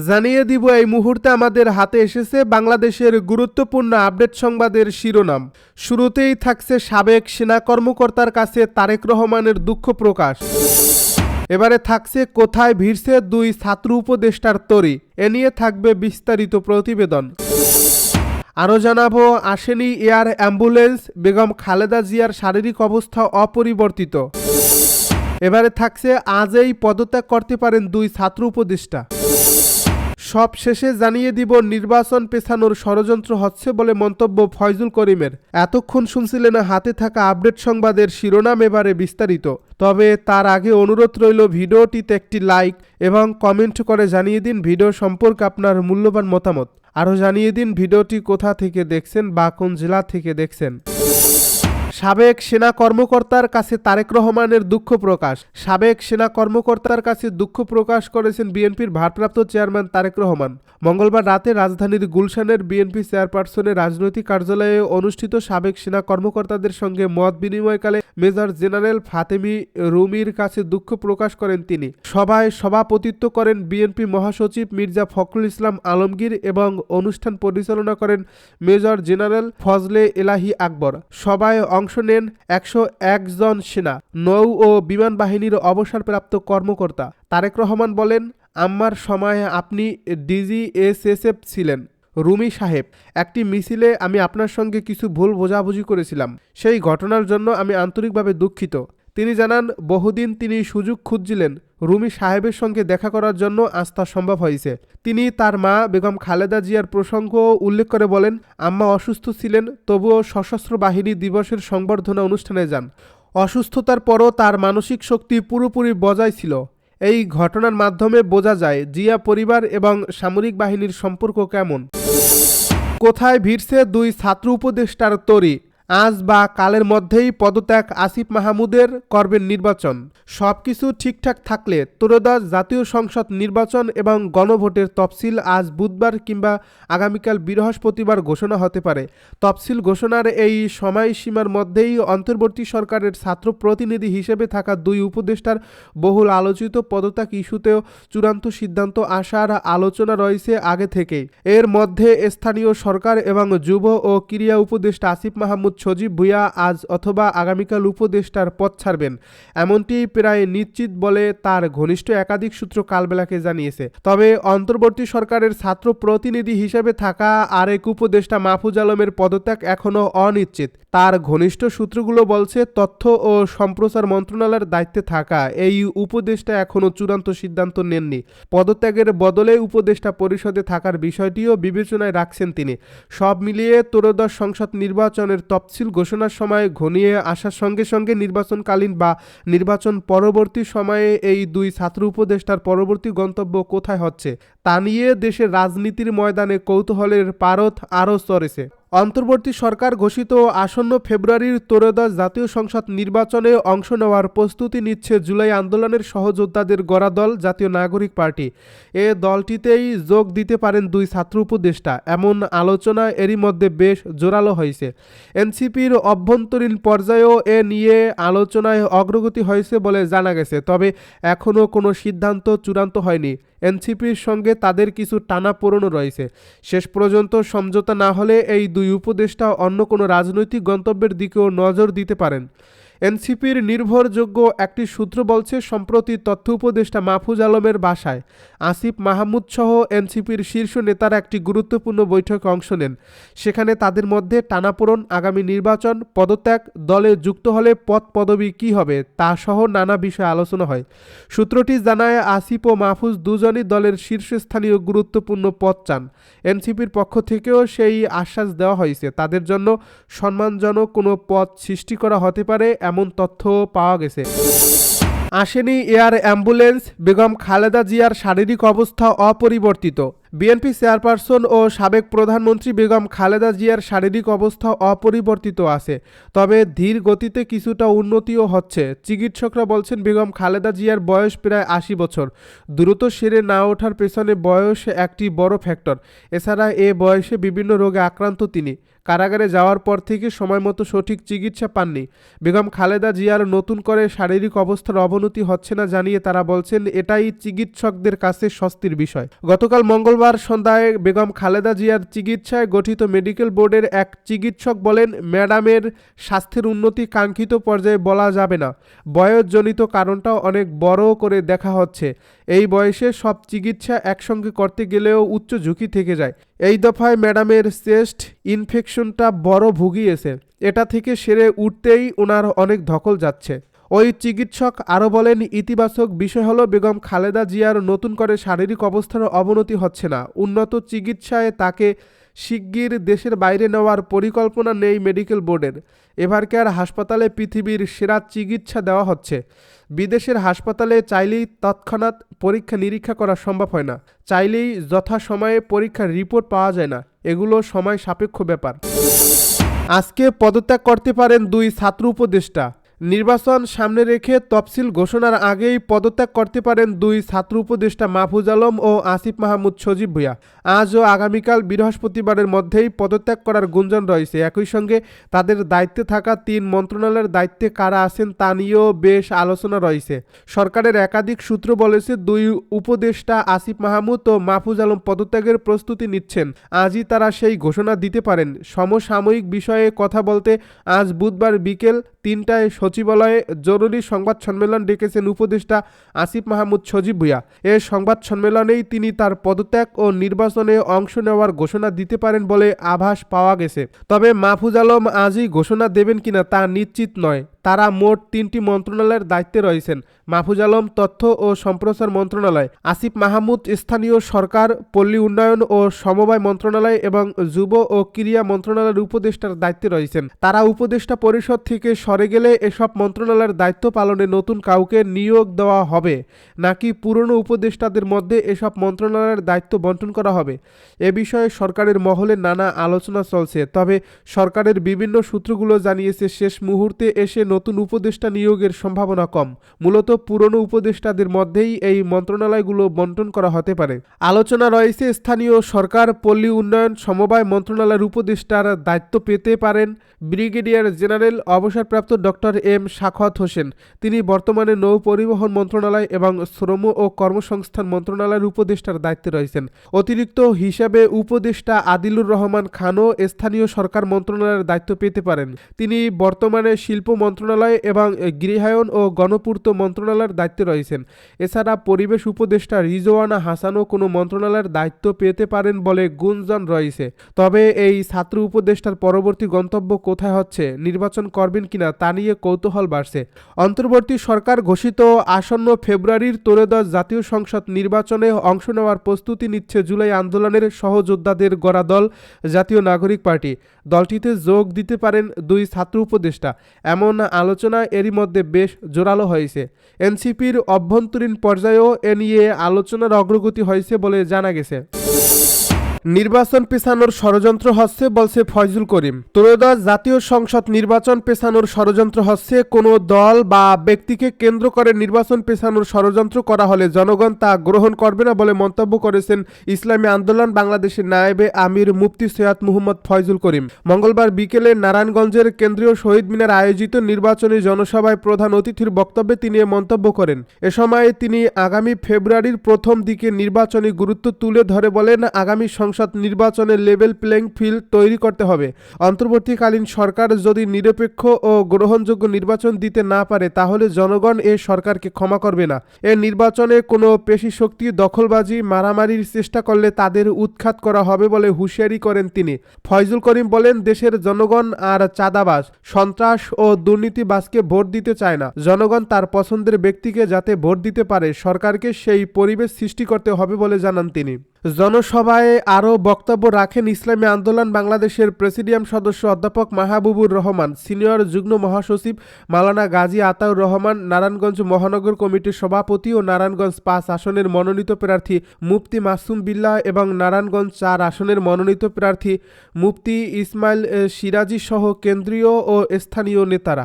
জানিয়ে দিব এই মুহূর্তে আমাদের হাতে এসেছে বাংলাদেশের গুরুত্বপূর্ণ আপডেট সংবাদের শিরোনাম। শুরুতেই থাকছে সাবেক সেনা কর্মকর্তার কাছে তারেক রহমানের দুঃখ প্রকাশ। এবারে থাকছে কোথায় ভিড়ছে দুই ছাত্র উপদেষ্টার তরি, এ নিয়ে থাকবে বিস্তারিত প্রতিবেদন। আরও জানাবো, আসেনি এয়ার অ্যাম্বুলেন্স, বেগম খালেদা জিয়ার শারীরিক অবস্থা অপরিবর্তিত। এবারে থাকছে আজই পদত্যাগ করতে পারেন দুই ছাত্র উপদেষ্টা। সব শেষে জানিয়ে দিব নির্বাচন পেছানোর ষড়যন্ত্র হচ্ছে বলে মন্তব্য ফয়জুল করিমের। এতক্ষণ শুনছিলেন হাতে থাকা আপডেট সংবাদের শিরোনাম, এবারে বিস্তারিত। তবে তার আগে অনুরোধ রইল ভিডিওটিতে একটি লাইক এবং কমেন্ট করে জানিয়ে দিন ভিডিও সম্পর্কে আপনার মূল্যবান মতামত। আরও জানিয়ে দিন ভিডিওটি কোথা থেকে দেখছেন বা কোন জেলা থেকে দেখছেন। সাবেক সেনা কর্মকর্তার কাছে তারেক রহমানের দুঃখ প্রকাশ। সাবেক সেনা কর্মকর্তার কাছে দুঃখ প্রকাশ করেছেন বিএনপির ভারপ্রাপ্ত চেয়ারম্যান তারেক রহমান। মঙ্গলবার রাতে রাজধানীর গুলশানের বিএনপি চেয়ারপারসনের রাজনৈতিক কার্যালয়ে অনুষ্ঠিত সাবেক সেনা কর্মকর্তাদের সঙ্গে মত বিনিময়কালে মেজর জেনারেল ফাতেমি রুমির কাছে দুঃখ প্রকাশ করেন তিনি। সভায় সভাপতিত্ব করেন বিএনপি মহাসচিব মির্জা ফখরুল ইসলাম আলমগীর এবং অনুষ্ঠান পরিচালনা করেন মেজর জেনারেল ফজলে এলাহি আকবর। সভায় অংশ নেন 101 জন সেনা, নৌ ও বিমান বাহিনীর অবসরপ্রাপ্ত কর্মকর্তা। তারেক রহমান বলেন, আমার সময়ে আপনি ডিজিএসএসএফ ছিলেন রুমি সাহেব। একটি মিছিলে আমি আপনার সঙ্গে কিছু ভুল বোঝাবুঝি করেছিলাম, সেই ঘটনার জন্য আমি আন্তরিকভাবে দুঃখিত। তিনি জানান, বহুদিন তিনি সুযোগ খুঁজছিলেন রুমি সাহেবের সঙ্গে দেখা করার জন্য, আজ তা সম্ভব হয়েছে। তিনি তার মা বেগম খালেদা জিয়ার প্রসঙ্গও উল্লেখ করে বলেন, আম্মা অসুস্থ ছিলেন, তবুও সশস্ত্র বাহিনী দিবসের সংবর্ধনা অনুষ্ঠানে যান। অসুস্থতার পরও তার মানসিক শক্তি পুরোপুরি বজায় ছিল। এই ঘটনার মাধ্যমে বোঝা যায় জিয়া পরিবার এবং সামরিক বাহিনীর সম্পর্ক কেমন। কোথায় ভিড়ছে দুই ছাত্র উপদেষ্টার তরি, আজ বা কালের মধ্যেই পদত্যাগ আসিফ মাহমুদের, করবেন নির্বাচন। সবকিছু ঠিকঠাক থাকলে ত্রয়োদশ জাতীয় সংসদ নির্বাচন এবং গণভোটের তফসিল আজ বুধবার কিংবা আগামীকাল বৃহস্পতিবার ঘোষণা হতে পারে। তফসিল ঘোষণার এই সময়সীমার মধ্যেই অন্তর্বর্তী সরকারের ছাত্র প্রতিনিধি হিসেবে থাকা দুই উপদেষ্টার বহুল আলোচিত পদত্যাগ ইস্যুতেও চূড়ান্ত সিদ্ধান্ত আসার আলোচনা রয়েছে আগে থেকেই। এর মধ্যে স্থানীয় সরকার এবং যুব ও ক্রীড়া উপদেষ্টা আসিফ মাহমুদ সজীব ভুঁইয়া আজ অথবা আগামীকাল উপদেষ্টার পদ ছাড়বেন, এমনটি প্রায় নিশ্চিত বলে তার ঘনিষ্ঠ একাধিক সূত্র কালবেলাকে জানিয়েছে। তবে অন্তর্বর্তী সরকারের ছাত্র প্রতিনিধি হিসেবে থাকা আরেক উপদেষ্টা মাহফুজ আলমের পদত্যাগ এখনও অনিশ্চিত। তার ঘনিষ্ঠ সূত্রগুলো বলছে, তথ্য ও সম্প্রচার মন্ত্রণালয়ের দায়িত্বে থাকা এই উপদেষ্টা এখনও চূড়ান্ত সিদ্ধান্ত নেননি। পদত্যাগের বদলে উপদেষ্টা পরিষদে থাকার বিষয়টিও বিবেচনায় রাখছেন তিনি। সব মিলিয়ে ত্রয়োদশ সংসদ নির্বাচনের তফসিল ঘোষণার সময় ঘনিয়ে আসার সঙ্গে সঙ্গে নির্বাচনকালীন বা নির্বাচন পরবর্তী সময়ে এই দুই ছাত্র উপদেষ্টার পরবর্তী গন্তব্য কোথায় হচ্ছে তা নিয়ে দেশের রাজনীতির ময়দানে কৌতূহলের পারদ আরও চড়েছে। অন্তর্বর্তী সরকার ঘোষিত আসন্ন ফেব্রুয়ারির ত্রয়োদশ জাতীয় সংসদ নির্বাচনে অংশ নেওয়ার প্রস্তুতি নিচ্ছে জুলাই আন্দোলনের সহযোদ্ধাদের গড়া দল জাতীয় নাগরিক পার্টি। এ দলটিতেই যোগ দিতে পারেন দুই ছাত্র উপদেষ্টা, এমন আলোচনা এরই মধ্যে বেশ জোরালো হয়েছে। এনসিপির অভ্যন্তরীণ পর্যায়েও এ নিয়ে আলোচনায় অগ্রগতি হয়েছে বলে জানা গেছে, তবে এখনও কোনো সিদ্ধান্ত চূড়ান্ত হয়নি। এনসিপির সঙ্গে তাদের কিছু টানাপোড়েনও রয়েছে। শেষ পর্যন্ত সমঝোতা না হলে এই দুই উপদেষ্টা অন্য কোনো রাজনৈতিক গন্তব্যের দিকেও নজর দিতে পারেন। এনসিপির নির্ভরযোগ্য একটি সূত্র বলছে, সম্প্রতি তথ্য উপদেষ্টা মাহফুজ আলমের বাসায় আসিফ মাহমুদ সহ এনসিপির শীর্ষ নেতারা একটি গুরুত্বপূর্ণ বৈঠকে অংশ নেন। সেখানে তাদের মধ্যে টানাপোড়েন, আগামী নির্বাচন, পদত্যাগ, দলে যুক্ত হলে পদ পদবি কী হবে তা সহ নানা বিষয়ে আলোচনা হয়। সূত্রটি জানায়, আসিফ ও মাহফুজ দুজনই দলের শীর্ষস্থানীয় গুরুত্বপূর্ণ পদ চান। এনসিপির পক্ষ থেকেও সেই আশ্বাস দেওয়া হয়েছে, তাদের জন্য সম্মানজনক কোনো পদ সৃষ্টি করা হতে পারে, এমন তথ্য পাওয়া গেছে। আসেনি এয়ার অ্যাম্বুলেন্স, বেগম খালেদা জিয়ার শারীরিক অবস্থা অপরিবর্তিত। বিএনপি চেয়ারপারসন ও সাবেক প্রধানমন্ত্রী বেগম খালেদা জিয়ার শারীরিক অবস্থা অপরিবর্তিত আছে, তবে ধীর গতিতে কিছুটা উন্নতিও হচ্ছে। চিকিৎসকরা বলছেন, বেগম খালেদা জিয়ার বয়স প্রায় 80 বছর। দ্রুত সেরে না ওঠার পেছনে বয়স একটি বড় ফ্যাক্টর। এছাড়া এ বয়সে বিভিন্ন রোগে আক্রান্ত তিনি। কারাগারে যাওয়ার পর থেকে সময়মতো সঠিক চিকিৎসা পাননি। বেগম খালেদা জিয়ার নতুন করে শারীরিক অবস্থার অবনতি হচ্ছে না জানিয়ে তারা বলছেন এটাই চিকিৎসকদের কাছে স্বস্তির বিষয়। গতকাল মঙ্গলবার সন্ধ্যায় বেগম খালেদা জিয়ার চিকিৎসায় গঠিত মেডিকেল বোর্ডের এক চিকিৎসক বলেন, ম্যাডামের স্বাস্থ্যের উন্নতি কাঙ্ক্ষিত পর্যায়ে বলা যাবে না। বয়সজনিত কারণটাও অনেক বড় করে দেখা হচ্ছে। এই বয়সে সব চিকিৎসা একসঙ্গে করতে গেলেও উচ্চ ঝুঁকি থেকে যায়। এই দফায় ম্যাডামের চেস্ট ইনফেকশনটা বড় ভুগিয়েছে। এটা থেকে সেরে উঠতেই ওনার অনেক ধকল যাচ্ছে। ওই চিকিৎসক আরও বলেন, ইতিবাচক বিষয় হলো বেগম খালেদা জিয়ার নতুন করে শারীরিক অবস্থার অবনতি হচ্ছে না। উন্নত চিকিৎসায় তাকে শিগগির দেশের বাইরে নেওয়ার পরিকল্পনা নেই মেডিকেল বোর্ডের। এভারকেয়ার হাসপাতালে পৃথিবীর সেরা চিকিৎসা দেওয়া হচ্ছে। বিদেশের হাসপাতালে চাইলেই তৎক্ষণাৎ পরীক্ষা নিরীক্ষা করা সম্ভব হয় না, চাইলেই যথাসময়ে পরীক্ষার রিপোর্ট পাওয়া যায় না। এগুলো সময় সাপেক্ষ ব্যাপার। আজকে পদত্যাগ করতে পারেন 2 ছাত্র উপদেষ্টা। নির্বাচন সামনে রেখে তফসিল ঘোষণার আগেই পদত্যাগ করতে পারেন 2 ছাত্র উপদেষ্টা মাহফুজ আলম ও আসিফ মাহমুদ সজীব ভূঁইয়া। আজ ও আগামীকাল বৃহস্পতিবারের মধ্যেই পদত্যাগ করার গুঞ্জন রয়েছে। একই সঙ্গে তাদের দায়িত্বে থাকা 3 মন্ত্রণালয়ের দায়িত্বে কারা আছেন তা নিয়েও বেশ আলোচনা রয়েছে। সরকারের একাধিক সূত্র বলেছে 2 উপদেষ্টা আসিফ মাহমুদ ও মাহফুজ আলম পদত্যাগের প্রস্তুতি নিচ্ছেন। আজই তারা সেই ঘোষণা দিতে পারেন। সমসাময়িক বিষয়ে কথা বলতে আজ বুধবার বিকেল 3টায় সচিবালয়ে জরুরি সংবাদ সম্মেলন ডেকেছেন উপদেষ্টা আসিফ মাহমুদ সজীব ভূঁইয়া। এ সংবাদ সম্মেলনেই তিনি তার পদত্যাগ ও নির্বাচনে অংশ নেওয়ার ঘোষণা দিতে পারেন বলে আভাস পাওয়া গেছে। তবে মাহফুজ আলম আজই ঘোষণা দেবেন কিনা তা নিশ্চিত নয়। তারা মোট 3টি মন্ত্রণালয়ের দায়িত্বে রয়েছেন। মাহফুজ আলম তথ্য ও সম্প্রচার মন্ত্রণালয়, আসিফ মাহমুদ স্থানীয় সরকার, পল্লী উন্নয়ন ও সমবায় মন্ত্রণালয় এবং যুব ও ক্রীড়া মন্ত্রণালয়ের উপদেষ্টার দায়িত্বে রয়েছেন। তারা উপদেষ্টা পরিষদ থেকে সরে গেলে এসব মন্ত্রণালয়ের দায়িত্ব পালনে নতুন কাউকে নিয়োগ দেওয়া হবে নাকি পুরনো উপদেষ্টাদের মধ্যে এসব মন্ত্রণালয়ের দায়িত্ব বণ্টন করা হবে, এ বিষয়ে সরকারের মহলে নানা আলোচনা চলছে। তবে সরকারের বিভিন্ন সূত্রগুলো জানিয়েছে শেষ মুহূর্তে এসে নতুন উপদেষ্টা নিয়োগের সম্ভাবনা কম। মূলত পুরনো উপদেষ্টাদের মধ্যেই এই মন্ত্রণালয়গুলো বণ্টন করা হতে পারে। আলোচনা রয়েছে স্থানীয় সরকার, পল্লী উন্নয়ন, সমবায় মন্ত্রণালয়ের উপদেষ্টার দায়িত্ব পেতে পারেন ব্রিগেডিয়ার জেনারেল অবসরপ্রাপ্ত ডক্টর এম সাখাওয়াত হোসেন। তিনি বর্তমানে নৌ পরিবহন মন্ত্রণালয় এবং শ্রম ও কর্মসংস্থান মন্ত্রণালয়ের উপদেষ্টার দায়িত্বে রয়েছেন। অতিরিক্ত হিসাবে উপদেষ্টা আদিলুর রহমান খানও স্থানীয় সরকার মন্ত্রণালয়ের দায়িত্ব পেতে পারেন। তিনি বর্তমানে শিল্প মন্ত্রণালয় এবং গৃহায়ন ও গণপূর্ত মন্ত্রণালয়ের দায়িত্বে রয়েছেন। এছাড়া পরিবেশ উপদেষ্টা রিজওয়ানা হাসানও কোনো মন্ত্রণালয়ের দায়িত্ব পেতে পারেন বলে গুঞ্জন রয়েছে। তবে এই ছাত্র উপদেষ্টার পরবর্তী গন্তব্য কোথায় হচ্ছে, নির্বাচন করবেন কিনা তা নিয়ে কৌতূহল বাড়ছে। অন্তর্বর্তী সরকার ঘোষিত আসন্ন ফেব্রুয়ারির ত্রয়োদশ জাতীয় সংসদ নির্বাচনে অংশ নেওয়ার প্রস্তুতি নিচ্ছে জুলাই আন্দোলনের সহযোদ্ধাদের গড়া দল জাতীয় নাগরিক পার্টি। দলটিতে যোগ দিতে পারেন 2 ছাত্র উপদেষ্টা, এমন আলোচনা এরই মধ্যে বেশ জোরালো হয়েছে। এনসিপির অভ্যন্তরীণ পর্যায়েও এ নিয়ে আলোচনার অগ্রগতি হয়েছে বলে জানা গেছে। নির্বাচন পেছানোর ষড়যন্ত্র হচ্ছে বলছে ফয়জুল করিম। ত্রয়োদশ জাতীয় সংসদ নির্বাচন পেছানোর ষড়যন্ত্র হচ্ছে। কোনো দল বা ব্যক্তিকে কেন্দ্র করে নির্বাচন পেছানোর ষড়যন্ত্র করা হলে জনগণ তা গ্রহণ করবে না বলে মন্তব্য করেছেন ইসলামী আন্দোলন বাংলাদেশের নায়েবে আমির মুফতি সৈয়দ মুহম্মদ ফয়জুল করিম। মঙ্গলবার বিকেলে নারায়ণগঞ্জের কেন্দ্রীয় শহীদ মিনার আয়োজিত নির্বাচনী জনসভায় প্রধান অতিথির বক্তব্যে তিনি এ মন্তব্য করেন। এ সময় তিনি আগামী ফেব্রুয়ারির প্রথম দিকে নির্বাচনী গুরুত্ব তুলে ধরে বলেন, আগামী সংসদ নির্বাচনে লেভেল প্লেইং ফিল্ড তৈরি করতে হবে। অন্তর্বর্তীকালীন সরকার যদি নিরপেক্ষ ও গ্রহণযোগ্য নির্বাচন দিতে না পারে তাহলে জনগণ এ সরকারকে ক্ষমা করবে না। এ নির্বাচনে কোনো পেশি শক্তি দখলবাজি মারামারির চেষ্টা করলে তাদের উৎখাত করা হবে বলে হুঁশিয়ারি করেন তিনি। ফয়জুল করিম বলেন, দেশের জনগণ আর চাঁদাবাজ, সন্ত্রাস ও দুর্নীতিবাজকে ভোট দিতে চায় না। জনগণ তার পছন্দের ব্যক্তিকে যাতে ভোট দিতে পারে সরকারকে সেই পরিবেশ সৃষ্টি করতে হবে বলে জানান তিনি। জনসভায় আরও বক্তব্য রাখেন ইসলামী আন্দোলন বাংলাদেশের প্রেসিডিয়াম সদস্য অধ্যাপক মাহবুবুর রহমান, সিনিয়র যুগ্ম মহাসচিব মাওলানা গাজী আতাউর রহমান, নারায়ণগঞ্জ মহানগর কমিটির সভাপতি ও নারায়ণগঞ্জ 5 আসনের মনোনীত প্রার্থী মুফতি মাসুম বিল্লাহ এবং নারায়ণগঞ্জ 4 আসনের মনোনীত প্রার্থী মুফতি ইসমাইল সিরাজি সহ কেন্দ্রীয় ও স্থানীয় নেতারা।